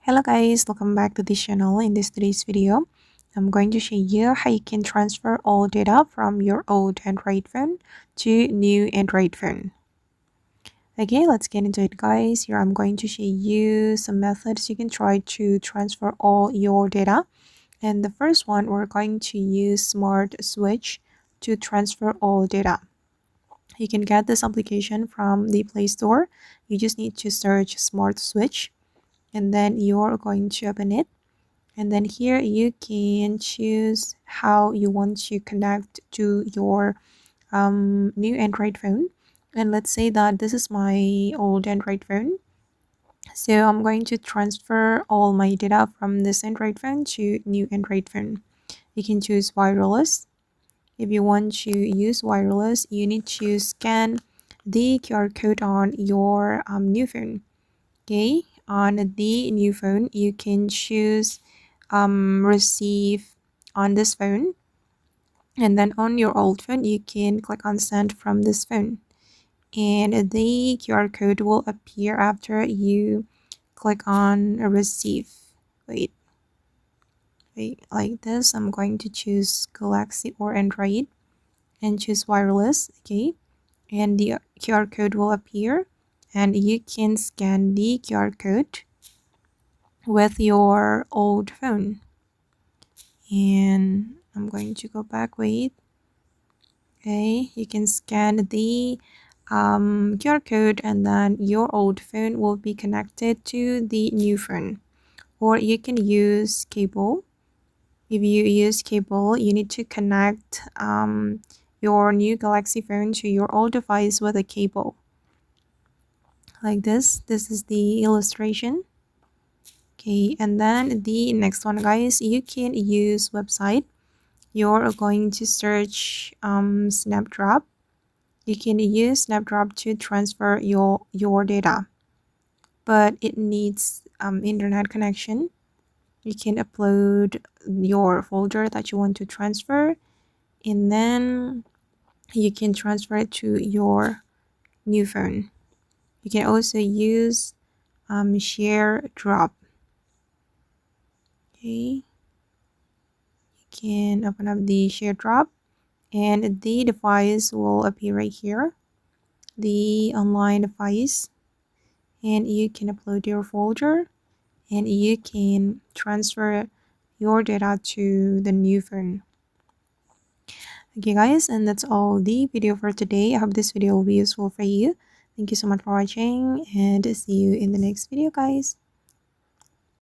Hello guys, welcome back to this channel. In today's video, I'm going to show you how you can transfer all data from your old Android phone to new Android phone. Okay, let's get into it guys. Here I'm going to show you some methods you can try to transfer all your data. And the first one, we're going to use Smart Switch to transfer all data. You can get this application from the Play Store. You just need to search Smart Switch and then you're going to open it. And then here you can choose how you want to connect to your new Android phone. And let's say that this is my old Android phone. So I'm going to transfer all my data from this Android phone to new Android phone. You can choose wireless. If you want to use wireless, you need to scan the QR code on your new phone. Okay, on the new phone, you can choose receive on this phone, and then on your old phone you can click on send from this phone, and the QR code will appear after you click on receive. Wait, like this. I'm going to choose Galaxy or Android and choose wireless. Okay, and the QR code will appear and you can scan the QR code with your old phone. And I'm going to go back. Wait. Okay, you can scan the QR code and then your old phone will be connected to the new phone. Or you can use cable. If you use cable, you need to connect your new Galaxy phone to your old device with a cable. Like this. This is the illustration. Okay, and then the next one, guys, you can use website. You're going to search Snapdragon. You can use Snapdragon to transfer your data, but it needs internet connection. You can upload your folder that you want to transfer, and then you can transfer it to your new phone. You can also use share drop. Okay, you can open up the share drop and the device will appear right here, the online device, and you can upload your folder and you can transfer your data to the new phone. Okay guys, and that's all the video for today. I hope this video will be useful for you. Thank you so much for watching and see you in the next video guys.